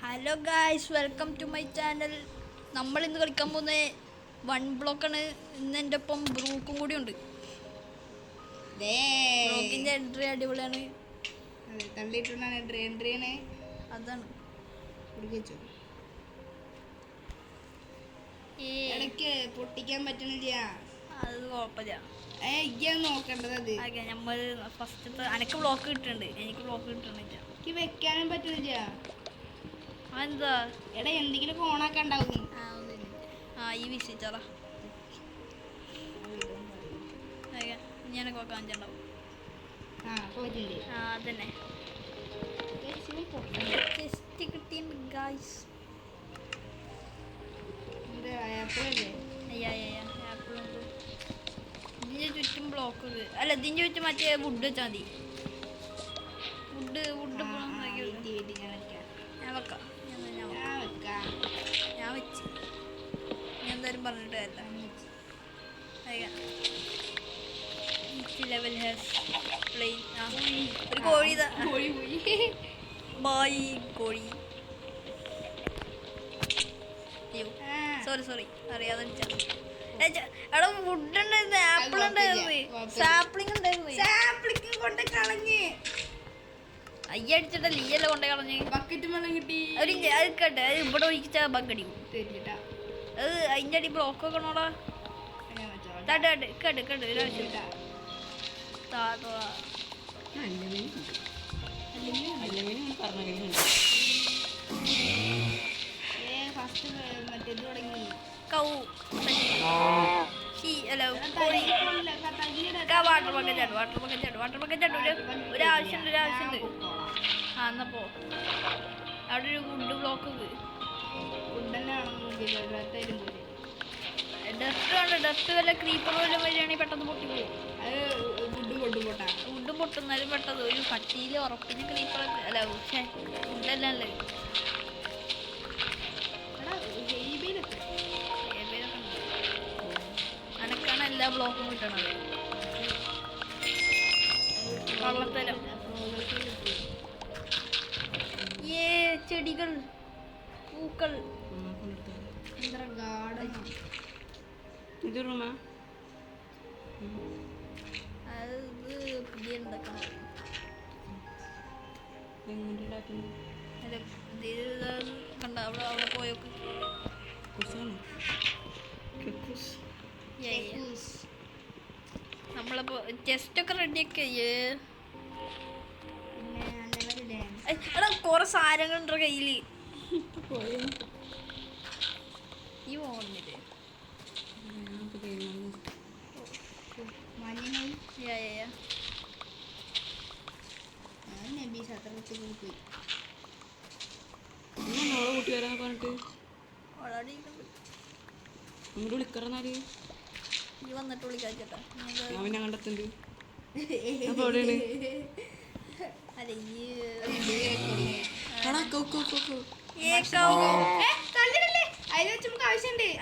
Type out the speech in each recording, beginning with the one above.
Hello guys, welcome to my channel. നമ്മൾ ഇന്ന് കളിക്കാൻ പോകുന്ന 1 ബ്ലോക്കാണ്. ഇന്ന് എൻ്റെ ഒപ്പം ബ്രൂക്കും കൂടി ഉണ്ട്. ബ്രൂക്കിൻ്റെ എൻട്രി അടിപൊളിയാണ്. അതാണ് ഇടയ്ക്ക് പൊട്ടിക്കാൻ പറ്റുന്നില്ല. അത് കുഴപ്പമില്ല. നോക്കേണ്ടത് നമ്മൾ ഫസ്റ്റ് എനിക്ക് ബ്ലോക്ക് കിട്ടുന്നുണ്ട്, എനിക്ക് ബ്ലോക്ക് കിട്ടുന്നില്ല. എനിക്ക് വെക്കാനും പറ്റുന്നില്ല. അതെന്താ? എടാ എന്തെങ്കിലും ഓണാക്കാൻ ഉണ്ടാവും. ഈ വിസിച്ചറ ഞാനൊക്കെ കാണിച്ചിട്ടുണ്ടാവും. അതന്നെ ടെസ്റ്റ് കിട്ടിയിട്ടുണ്ട് ഗായ്സ്. ആപ്പിളുണ്ട്. ഇതിൻ്റെ ചുറ്റും ബ്ലോക്ക് അല്ല, ഇതിൻ്റെ ചുറ്റും മറ്റേ വുഡ് വെച്ചാൽ മതി. വുഡ് ഞാൻ വെക്കാം. ഞാൻ വെച്ച് ഞാൻ എന്തായാലും പറഞ്ഞിട്ട് ലെവൽ ഹാസ് പ്ലെയിൻ. ഒരു കോഴി ബായ് കോഴി. സോറി അറിയാതെ എടാ വുഡ് ഉണ്ടായിരുന്നു, ആപ്പിൾ ഉണ്ടായിരുന്നു, സാപ്ലിങ് ഉണ്ടായിരുന്നു. കൊണ്ട് കളഞ്ഞ് അയ്യടിച്ചിട്ടല്ല, ഈയല്ല കൊണ്ടേ കളഞ്ഞ്. ബക്കറ്റ് വെള്ളം കിട്ടി. അത് കേട്ടെ, അത് ഇവിടെ ഒഴിച്ചാൽ ബക്കടിക്കും. അത് അതിൻ്റെ അടി ബ്ലോക്ക് വെക്കണോടാ. കേട്ട് ഒരാവശ്യം ഒരാവശ്യമുണ്ട്. എന്നപ്പോ അവിടെ ഒരു വുഡ് ബ്ലോക്ക് ഡസ്റ്റ് വല്ല ക്രീപ്പർ വല്ലതും വരികയാണെങ്കിൽ പെട്ടെന്ന് പൊട്ടിപ്പോകും. വുഡ് പൊട്ടുന്നാലും പെട്ടെന്ന് ഒരു കട്ടിയിൽ ഉറപ്പിന് ക്രീപ്പർ അല്ല വുഡല്ല അല്ലേ. അനക്കാണ് എല്ലാ ബ്ലോക്കും കിട്ടണത്. വള്ളത്തരം ചെടികൾ, പൂക്കൾ. അത് പുതിയ ഉണ്ടാക്കണം. കണ്ട അവിടെ പോയൊക്കെ നമ്മളപ്പോ ടെസ്റ്റ് ഒക്കെ റെഡിയൊക്കെ എടാ കൊറേ സാധനങ്ങളുണ്ടോ കയ്യില്. ഈ പോകുന്നില്ലേ ഈ വന്നിട്ട് വിളിക്കാച്ചേട്ടാ.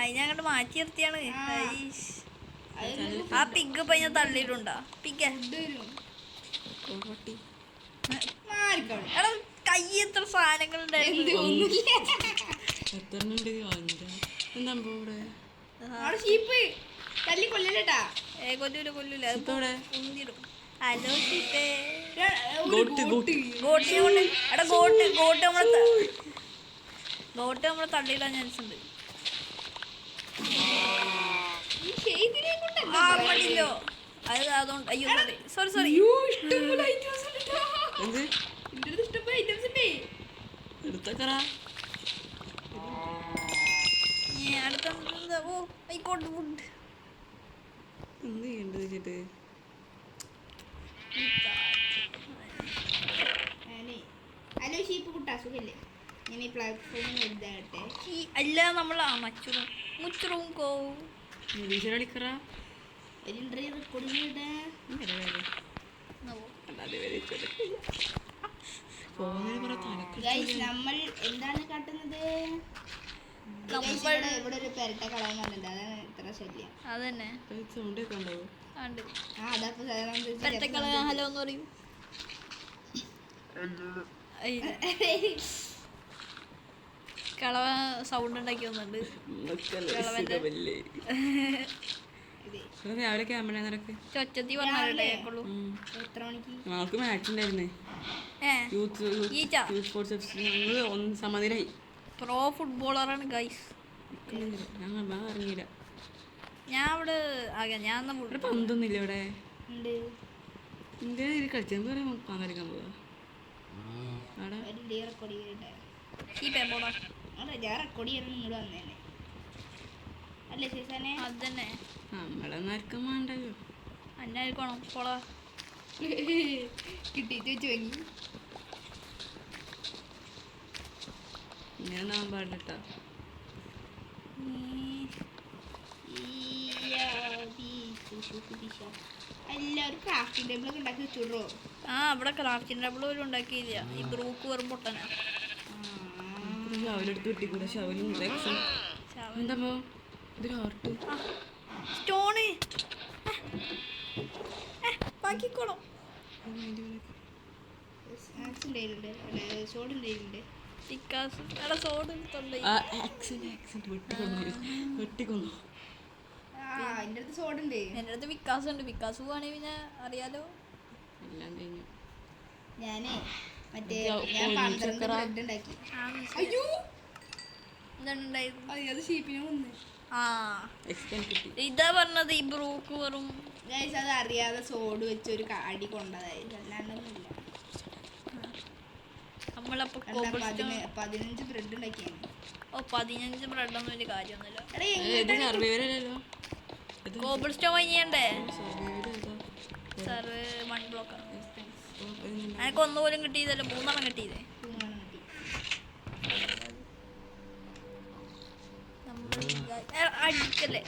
അതിനങ്ങോട്ട് മാറ്റി നിർത്തിയാണ്. ആ പിഗ് ഇപ്പൊ ഞാൻ തള്ളിയിട്ടുണ്ടോ? പിഗ് എടാ കൈ എത്ര സാധനങ്ങൾ ഉണ്ടായിരുന്നു. കൊല്ലൂല ഉന്തിടും. ഹലോ ഷീപ്പേ. ഗോട്ട് നമ്മളെ തള്ളിയിടാൻ ചാൻസ് ഉണ്ട്. അത് അതുകൊണ്ട് അയ്യോ സോറി അടുത്ത ആയിക്കോട്ടെ വുഡ്. ഹലോ ഷീപ്പ് കുട്ടാ, സുഖല്ലേ? ഞാൻ ഈ പ്ലാറ്റ്ഫോമിൽ എഴുതാട്ടെ. അല്ല നമ്മൾ മുച്ചറും കോ നമ്മൾ എന്താണ് കാട്ടുന്നത്? ഇവിടെ ഒരു പെരട്ട കളയുന്നുണ്ട്, അതാണ് ഇത്ര ശല്യം. അതന്നെ ഹലോ എന്ന് പറയും. കളവ സൗണ്ട് ഉണ്ടാക്കി വന്നിട്ടുണ്ട് രാവിലെ ക്യാമ്പ് നിനക്ക് ചൊച്ചത്തി പറഞ്ഞാലേ കേക്കുള്ളൂ. എത്ര മണിക്ക്? ഞങ്ങൾക്ക് മാച്ച് ഉണ്ടായിരുന്നേ യൂത്ത് സ്പോർട്സ് ഞങ്ങൾ സമനിലായി. Pro ഫുട്ബോളറാണ് guys. ഞങ്ങൾ അറിഞ്ഞില്ല. ഞാൻ ഇവിടെ ഞാൻ ഇവിടെ പന്തൊന്നുമില്ല ഇവിടെ. ഉണ്ട്. ഇന്ത്യ കളിച്ചാൽ പങ്കെടുക്കാൻ പോവാ അവിടെ റെക്കോർഡ് ചെയ്തിട്ടേ ഈ പേപ്പോടാ ഞാൻ റെക്കോർഡ് ചെയ്യാൻ നിങ്ങൾ വന്നേനെ അല്ലേ സീസനെ? അത് തന്നെ നമ്മളൊന്നും ആർക്കും വേണ്ടല്ലോ. അന്നായിരിക്കണം പോളാ കിട്ടിയിട്ട് വെച്ച് വാങ്ങി. ഇങ്ങനെ നാൻ പാടില്ലട്ടാ. എല്ലാവരും ക്രാഫ്റ്റിംഗ് ടേബിൾ ഒക്കെ ഉണ്ടാക്കി വെച്ചോളൂ. ആ ഇവിടെ ക്രാഫ്റ്റിംഗ് ടേബിൾ പോലും ഉണ്ടാക്കിയില്ല. ഈ ബ്രൂക്ക് വെറും പൊട്ടനാ. ഷവലെടുത്ത് കിട്ടിക്കൂടെ? ഷവലും എന്താ ഇതൊരു ആർട്ട് സ്റ്റോണ് ബാക്കിക്കോളോ. സോഡ് ഉണ്ടായിട്ടുണ്ട്. വെട്ടിക്കൊന്നു. എൻ്റെ അടുത്ത് സോഡുണ്ട്. എൻ്റെ അടുത്ത് വിക്കാസ് ഉണ്ട്. വിക്കാസ് പോവാണെങ്കിൽ പിന്നെ അറിയാലോ. എല്ലാം കഴിഞ്ഞു. ഞാനേ മറ്റേ ഞാൻ 12 ബ്രെഡ് ഉണ്ടാക്കി. അയ്യോ അത് ഷീപ്പിനെ വന്ന്. ഇതാ പറഞ്ഞത് ഈ ബ്രൂക്ക് വെറും ഗൈസ് അത് അറിയാതെ സോഡ് വെച്ച് ഒരു അടി കൊണ്ടതായി. അല്ലാണ്ടൊന്നുമില്ല. നമ്മളപ്പോ 15 ബ്രെഡ് ഉണ്ടാക്കിയാണ്. ഓ 15 ബ്രെഡൊന്നും വലിയ കാര്യമൊന്നുമില്ല. കോബിൾ സ്റ്റോൺ ചെയ്യണ്ടേ? സർവേ 1 ബ്ലോക്കാണ്. എനിക്ക് ഒന്നുപോലും കിട്ടിയതല്ല, 3 കിട്ടിയതേ. അടിക്കല്ലേ,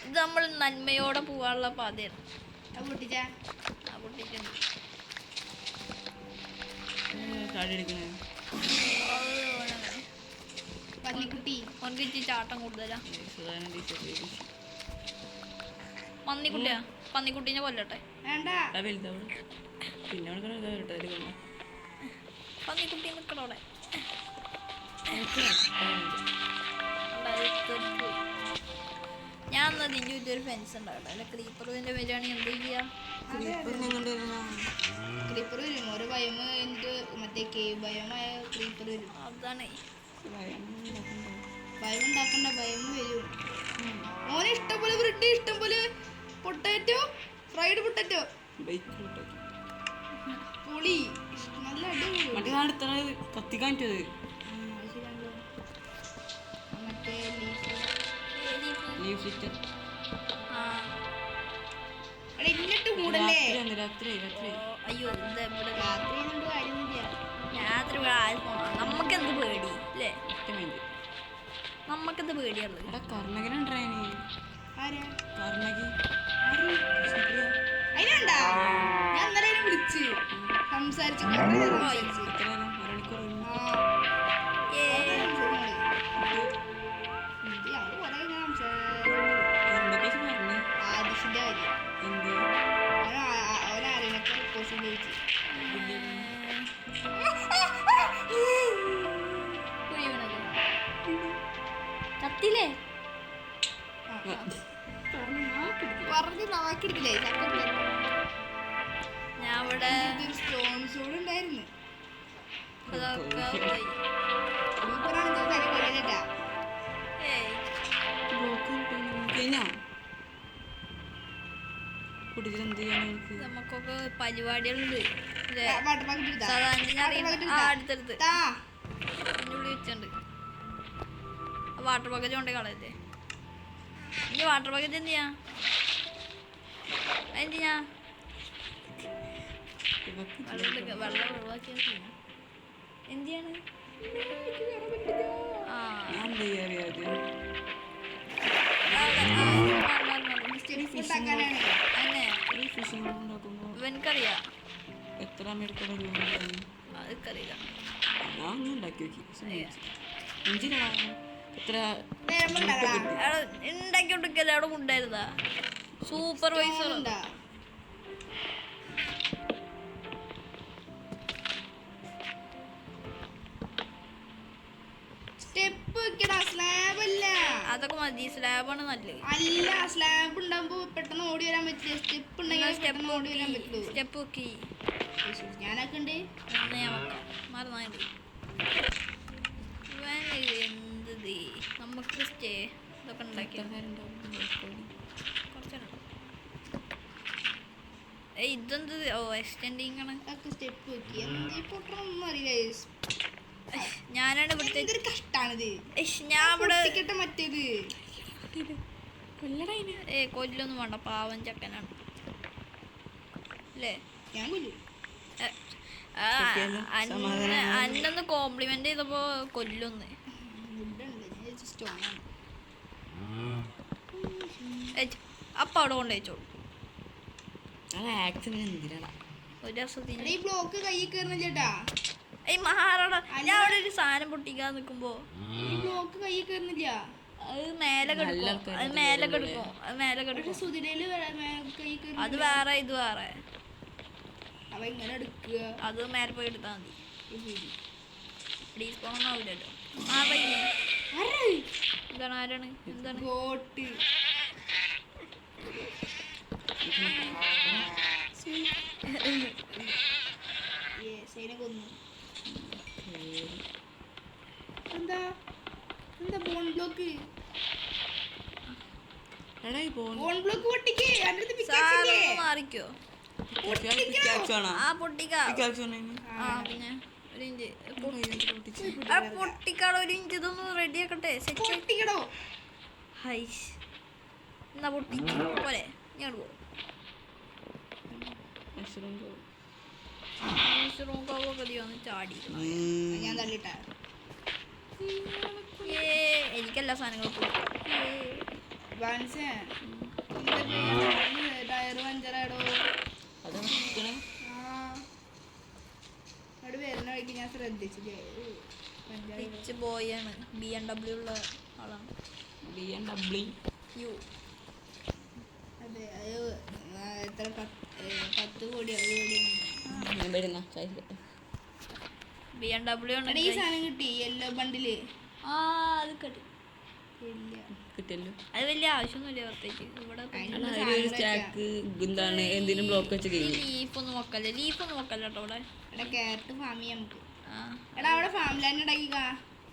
ഇത് നമ്മൾ നന്മയോടെ പോവാനുള്ള പാതയാണ്. ചാട്ടം കൂടുതലാ. പന്നിക്കുട്ടീനെ കൊല്ലട്ടെ. പന്നിക്കുട്ടി നിക്കണോടെ. ഞാൻ എന്നാ ഇതിൻ്റെ ഒരു ഫെൻസ് ഉണ്ടാകട്ടെ. അല്ല ക്രീപ്പർ ഇതിൻ്റെ വരികയാണെങ്കിൽ എന്ത് ചെയ്യാ? ക്രീപ്പർ വരും. ഒരു ഭയം മറ്റേ കേവ് ഭയമായ ക്രീപ്പർ വരും. അതാണ് ഭയം ഉണ്ടാക്കണ്ട, ഭയം വരും. മോനെ ഇഷ്ടംപോലെ ബ്രെഡ്, ഇഷ്ടംപോലെ പൊട്ടാറ്റോ, ഫ്രൈഡ് പൊട്ടാറ്റോ, പുളി, നല്ല അടിപൊളി. കത്തിക്കാൻ മറ്റേ എന്നിട്ട് മൂടല്ലേ? അയ്യോ രാത്രി എന്ത് കാര്യമൊന്നുമില്ല. രാത്രി നമുക്കെന്ത് പേടി അല്ലേ? നമുക്കെന്ത് പേടിയുള്ളത്? അതിനുണ്ടാ ഞാൻ ഇന്നലെ വിളിച്ച് സംസാരിച്ചു. ആദിഷിന്റെ കാര്യം അവനാരനൊക്കെ റിപ്പോസ് ചോദിച്ചു. കത്തില്ലേ? പറഞ്ഞ് നാക്കെടുക്കില്ലേ? ഞാൻ ഇവിടെ സ്റ്റോൺസ് കൂടെ ഉണ്ടായിരുന്നു. നമുക്കൊക്കെ പരിപാടികളുണ്ട്. വാട്ടർ അടുത്തടുത്ത് ഉള്ളി വെച്ചുണ്ട്. വാട്ടർ ബക്കറ്റ് കൊണ്ടേ കളയല്ലേ? ഇനി വാട്ടർ ബക്കറ്റ് എന്തിയാ? എന്തിനാ വെള്ളം ഒഴിവാക്കിയ എന്തിയാണ്? എനിക്കറിയാം. എത്ര അതൊക്കറിയില്ല. ഞാൻ ഉണ്ടാക്കി നോക്കി. എത്ര ഉണ്ടാക്കി കൊടുക്കല്ലേ? അവിടെ കൊണ്ടായിരുന്നാ സൂപ്പർവൈസർ. സ്റ്റെപ്പ് വെക്കടാ, സ്ലാബ് അല്ല. അതൊക്കെ മതി, സ്ലാബാണ് നല്ലത്. അല്ല, സ്ലാബ് ഉണ്ടാകുമ്പോ പെട്ടെന്ന് ഓടി വരാൻ പറ്റില്ല. സ്റ്റെപ്പ് ഉണ്ടെങ്കിൽ പെട്ടെന്ന് ഓടി വരാൻ പറ്റുള്ളൂ. സ്റ്റെപ്പ് വെക്കി. ഞാനൊക്കെ ഉണ്ട്. എന്നാ ഞാൻ വെക്കാം. മറന്നാണ്ട് എന്തത് നമുക്ക് സ്റ്റേ ഇതൊക്കെ ഉണ്ടാക്കി കുറച്ചാണ്. ഇതെന്ത്? ഓ എക്സ്റ്റെൻഡിങ് ആണ്. സ്റ്റെപ്പ് വെക്കി. എന്ത് പൊട്ടണൊന്നും അറിയില്ല. ഞാനാണ് ഇവിടുത്തെ. എന്തൊരു കഷ്ടാണിത്. ഞാൻ ഇവിടെ പൊട്ടിക്കട്ടെ മറ്റേത്. കൊല്ലൊന്നും വേണ്ട, പാവം ചക്കനാണ് അല്ലേ. ഞാൻ കൊല്ലും. അന്നൊന്ന് കോംപ്ലിമെന്റ് ചെയ്തപ്പോ കൊല്ലൊന്ന്. അപ്പൊ അവിടെ കൊണ്ടുവച്ചോളൂ. ഒരു രസത്തിന് ഈ ബ്ലോക്ക് കയ്യിൽ കയറുന്നില്ലേട്ടാ. മഹാറാടാ, ഞാൻ അവിടെ ഒരു സാധനം പൊട്ടിക്കാൻ നിക്കുമ്പോ ഈ ബ്ലോക്ക് കയ്യിൽ കയറുന്നില്ല. അത് മേലെ കിടക്കും, അത് മേലെ കിടക്കും, അത് മേലെ കിടക്കും. സുതിരയില് കയ്യിൽ കയറും. അത് വേറെ, ഇത് വേറെ. അവ ഇങ്ങനെ എടുക്കുക. അത് മേലെ പോയി എടുത്താൽ മതി. ഡീസ്പോണൊന്നും ആവില്ലല്ലോ. ആ പയ്യെ എന്താണ്? ആരാണ്? എന്താണ്? ഗോട്ട്. കൊന്നു. എന്താ എന്താ ബോൺ ബ്ലോക്ക്? ബോൺ ബ്ലോക്ക് പൊട്ടിക്ക്. മാറിക്കോ. ആ പൊട്ടിക്കാ. ആ പിന്നെ ഒരു ഇഞ്ച് പൊട്ടിക്കാടോ, ഒരു ഇഞ്ച്. ഇതൊന്ന് റെഡി ആക്കട്ടെ. പൊട്ടിക്കടോ. ഹൈസ് എന്നാ പൊട്ടിക്ക് പോലെ ഞാൻ പോ. ചാടി ഞാൻ തള്ളിട്ട. എനിക്കെല്ലാ സാധനങ്ങളും ടയറ് പഞ്ചറായിടോ. അവിടെ വരുന്ന വഴിക്ക് ഞാൻ ശ്രദ്ധിച്ചില്ലേ. റിച്ച് ബോയാണ്. BMW ഉള്ള ആളാണ്. BMW. അതെ, എത്ര 10 കോടി 60 BMW ആണ്. ഈ സാധനം കിട്ടി, യെല്ലോ ബണ്ടില്. അത് കിട്ടി. കിട്ടിയല്ലോ. അത് വലിയ ആവശ്യമൊന്നുമില്ല പ്രത്യേകിച്ച്. ഇവിടെ എന്തിനും ബ്ലോക്ക് വെച്ച് ലീഫൊന്നും വെക്കല്ലേ. ലീഫൊന്നും വെക്കല്ല കേട്ടോ ഇവിടെ. എടാ ക്യാരറ്റ് ഫാം ചെയ്യാം നമുക്ക്. എടാ അവിടെ ഫാം ലാൻഡ് ഉണ്ടാക്കിക്കാ.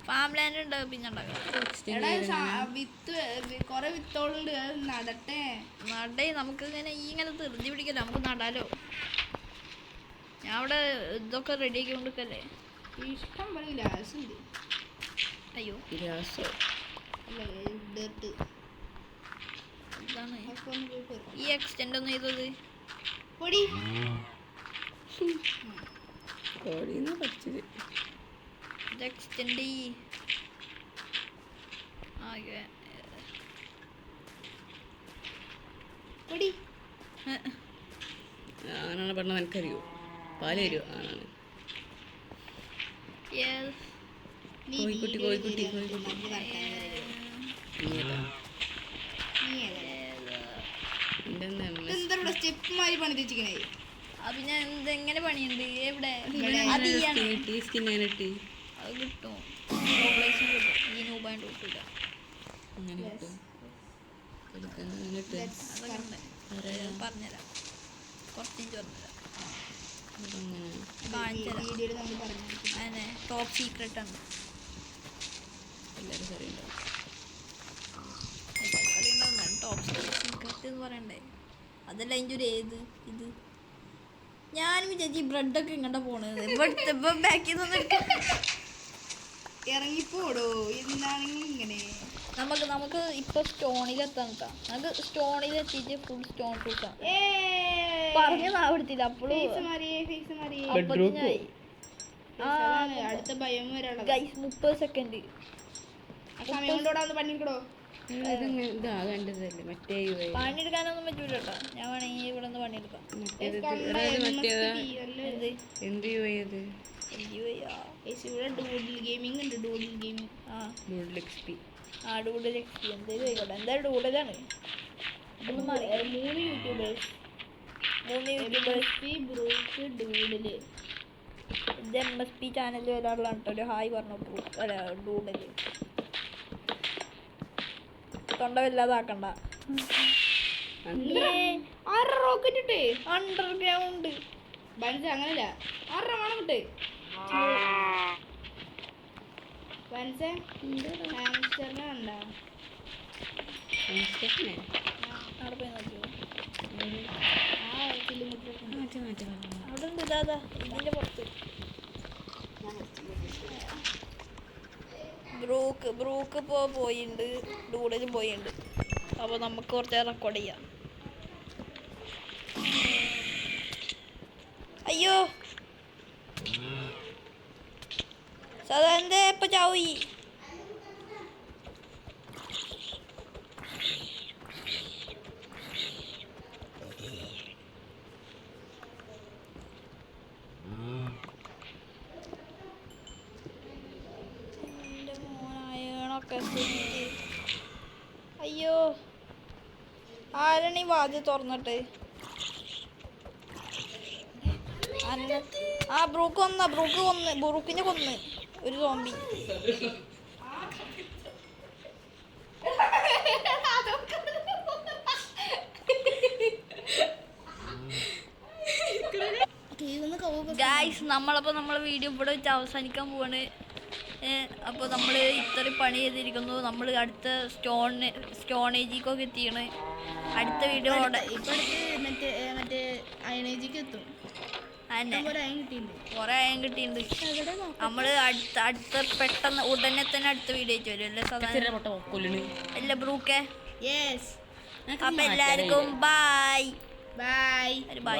ഫാം ലാൻഡ് ഉണ്ട്, പിന്നെ ഉണ്ടാക്കാം. എടാ വിത്ത് കൊറേ വിത്തോളുണ്ട്, അത് നടട്ടെ. നടേ, നമുക്ക് ഇങ്ങനെ തെറുതി പിടിക്കല്ലോ, നമുക്ക് നടാലോ. ഞാൻ അവിടെ ഇതൊക്കെ റെഡി ആക്കി കൊണ്ടിരിക്കല്ലേ. ഇഷ്ടം പോലെ ഗ്ലാസ് ഉണ്ട്. അയ്യോ ഇതാണ് ഈ എക്സ്റ്റെൻഡ് ഒന്നും ചെയ്തത്. പൊടി ഇത് എക്സ്റ്റെൻഡ് ചെയ്യ്. പൊടി ആണാണ് പറഞ്ഞത് എനിക്കറിയോ. പാല് തരുമോ? ആണാണ്. കോഴിക്കുട്ടി കോഴിക്കുട്ടി കോഴിക്കുട്ടി. എന്താ സ്റ്റെപ്പ് മാറി പണി തെച്ചിക്കണേ. പിന്നെ എന്തെങ്ങനെ പണിയുണ്ട് എവിടെ? അത് കിട്ടും. ഈ രൂപ കിട്ടില്ല. അങ്ങനെ കിട്ടും. പറഞ്ഞുതരാം, കുറച്ചിഞ്ച് പറഞ്ഞുതരാം. അങ്ങനെ ടോപ്പ് സീക്രട്ട് ആണ്. എല്ലാവരും അറിയണ്ടാവും. ടോപ്പ് സീക്രട്ട് എന്ന് പറയണ്ടേ? അതല്ല അതിൻ്റെ ഒരു ഏത് ഇത്. ഞാനും വിചാരിച്ചു ബ്രെഡൊക്കെ ഇങ്ങോട്ടാ പോണത്. ബാക്കിൽ നിന്ന് ഇറങ്ങിപ്പോടോ. എന്താണെങ്കിലും ഇങ്ങനെ നമുക്ക് ഇപ്പൊ സ്റ്റോണിലെത്താൻ നിൽക്കാം. നമുക്ക് സ്റ്റോണിലെത്തിയിട്ട് ഫുൾ സ്റ്റോൺ തൂക്കാം. പറഞ്ഞത് ആവടത്തില്ല. അപ്പോഴും അടുത്ത ഭയം വരാനുള്ള 30 സെക്കൻഡ് സമയം കൊണ്ടോടാന്ന് പണിയെടുക്കടോ. പണിയെടുക്കാനൊന്നും പറ്റൂല കേട്ടോ. ഞാൻ വേണമെങ്കിൽ ഇവിടെ നിന്ന് പണിയെടുക്കാം. ഡൂഡിൽ ഗെയിമിംഗ് ഉണ്ട്. Doodle gaming. ഡൂഡിൽ XP എന്തേലും ആയിക്കോട്ടെ. എന്തായാലും ഡൂഡിലാണ്. 3 യൂട്യൂബേഴ്സ് ബ്രൂക്ക് ഡൂഡില്. ഇത് MSP ചാനലിൽ ഒരാളാണ് കേട്ടോ. ഒരു ഹായ് പറഞ്ഞു ഡൂഡില്. തൊണ്ട വല്ലാതാക്കണ്ട. ആറ് റോക്കറ്റ് ഇട്ടേ അണ്ടർഗ്രൗണ്ട് ബൻസ് അങ്ങനല്ല 6 വേണം കിട്ടേ ബൻസേ ഹാംസ്റ്ററിനെ കണ്ടാ അവിടെ പോയി നോക്കിയോ? ആ കിലോമീറ്റർ അവിടെ ഉണ്ട്. ഇതാ ഇതിന്റെ പുറത്ത് ബ്രൂക്ക് ഇപ്പോൾ പോയിട്ടുണ്ട്, ഡൂഡിലും പോയിട്ടുണ്ട്. അപ്പോൾ നമുക്ക് കുറച്ച് റെക്കോർഡ് ചെയ്യാം. അയ്യോ സാധാരണ ഇപ്പൊ ചാവി എൻ്റെ മോനായണൊക്കെ. അയ്യോ ആരാണ് ഈ വാതിൽ തുറന്നിട്ട്? ആ ബ്രൂക്കിനെ കൊന്ന് ഒരു സോംബി. ഗായ്സ് നമ്മളപ്പോൾ നമ്മളെ വീഡിയോ ഇവിടെ വെച്ച് അവസാനിക്കാൻ പോവാണ്. അപ്പോൾ നമ്മൾ ഇത്രയും പണി ചെയ്തിരിക്കുന്നു. നമ്മൾ അടുത്ത സ്റ്റോണേജിക്കൊക്കെ എത്തിയാണ്. അടുത്ത വീഡിയോ ഇപ്പൊ മറ്റേ അയണേജിക്ക് എത്തും. കുറെ അയം കിട്ടിയിട്ടുണ്ട്. നമ്മള് അടുത്ത പെട്ടെന്ന് ഉടനെ തന്നെ അടുത്ത വീഡിയോ വരും അല്ലേ സാധാരണ അല്ല ബ്രൂക്കെ? അപ്പൊ എല്ലാവർക്കും ബൈ. ബൈ. ബൈ.